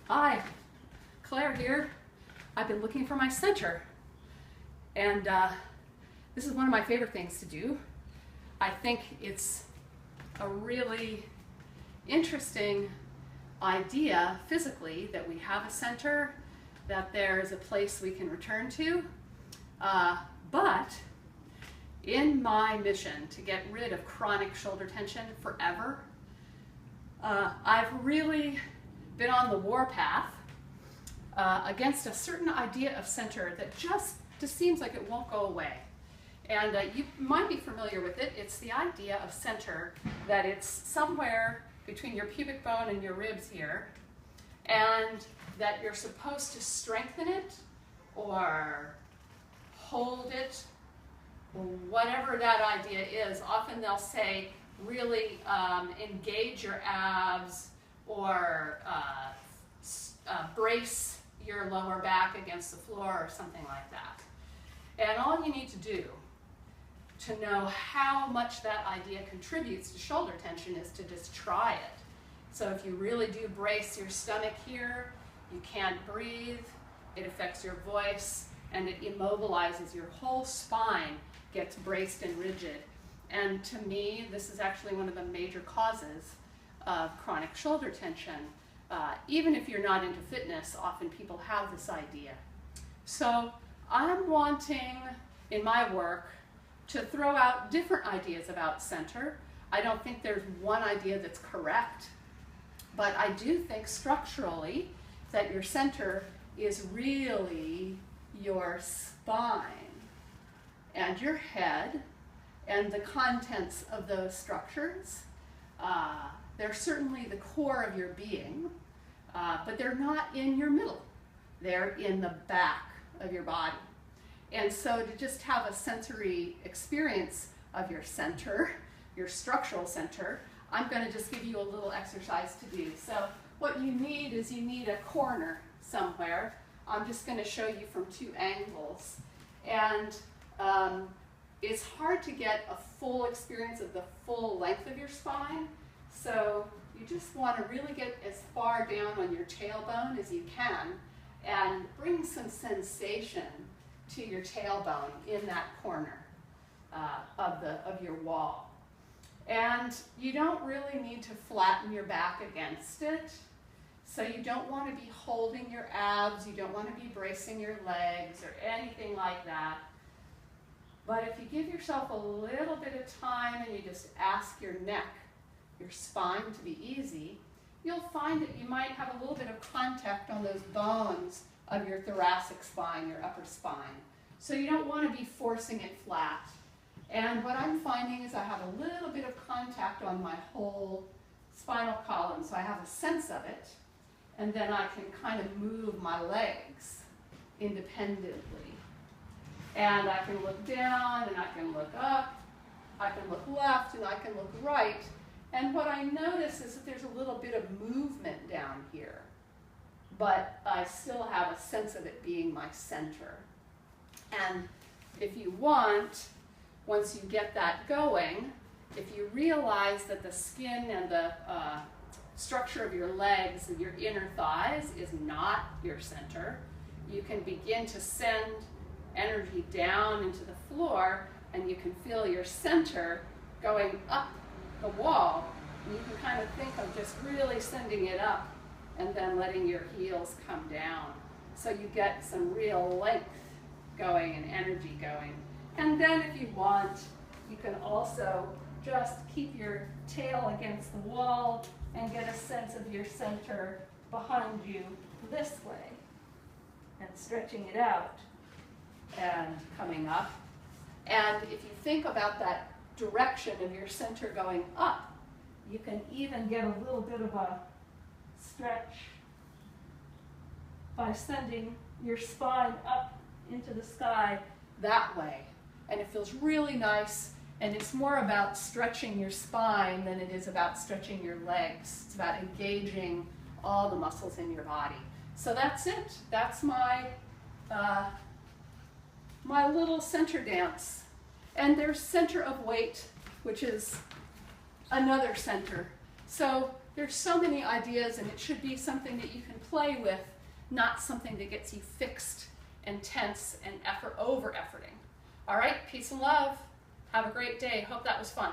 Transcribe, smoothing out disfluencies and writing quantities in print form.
Hi, Claire here. I've been looking for my center, and this is one of my favorite things to do. I think it's a really interesting idea physically that we have a center, that there is a place we can return to, but in my mission to get rid of chronic shoulder tension forever, I've really been on the warpath against a certain idea of center that just seems like it won't go away. And you might be familiar with it. It's the idea of center, that it's somewhere between your pubic bone and your ribs here, and that you're supposed to strengthen it or hold it, or whatever that idea is. Often they'll say really engage your abs, or brace your lower back against the floor, or something like that. And all you need to do to know how much that idea contributes to shoulder tension is to just try it. So if you really do brace your stomach here, you can't breathe, it affects your voice, and it immobilizes your whole spine, gets braced and rigid. And to me, this is actually one of the major causes of chronic shoulder tension. Even if you're not into fitness, often people have this idea. So I'm wanting, in my work, to throw out different ideas about center. I don't think there's one idea that's correct, but I do think structurally that your center is really your spine and your head and the contents of those structures. They're certainly the core of your being, but they're not in your middle. They're in the back of your body. And so to just have a sensory experience of your center, your structural center, I'm going to just give you a little exercise to do. So what you need is you need a corner somewhere. I'm just going to show you from two angles. And it's hard to get a full experience of the full length of your spine. So you just want to really get as far down on your tailbone as you can and bring some sensation to your tailbone in that corner of your wall. And you don't really need to flatten your back against it. So you don't want to be holding your abs, you don't want to be bracing your legs or anything like that. But if you give yourself a little bit of time and you just ask your neck, your spine to be easy, you'll find that you might have a little bit of contact on those bones of your thoracic spine, your upper spine. So you don't want to be forcing it flat. And what I'm finding is I have a little bit of contact on my whole spinal column, so I have a sense of it, and then I can kind of move my legs independently. And I can look down, and I can look up, I can look left, and I can look right. And what I notice is that there's a little bit of movement down here, but I still have a sense of it being my center. And if you want, once you get that going, if you realize that the skin and the structure of your legs and your inner thighs is not your center, you can begin to send energy down into the floor, and you can feel your center going up the wall. And you can kind of think of just really sending it up and then letting your heels come down. So you get some real length going and energy going. And then if you want, you can also just keep your tail against the wall and get a sense of your center behind you this way, and stretching it out and coming up. And if you think about that direction of your center going up, you can even get a little bit of a stretch by sending your spine up into the sky that way. And it feels really nice, and it's more about stretching your spine than it is about stretching your legs. It's about engaging all the muscles in your body. So that's it. That's my my little center dance. And there's center of weight, which is another center. So There's so many ideas, and it should be something that you can play with, not something that gets you fixed and tense and over-efforting. All right, peace and love. Have a great day. Hope that was fun.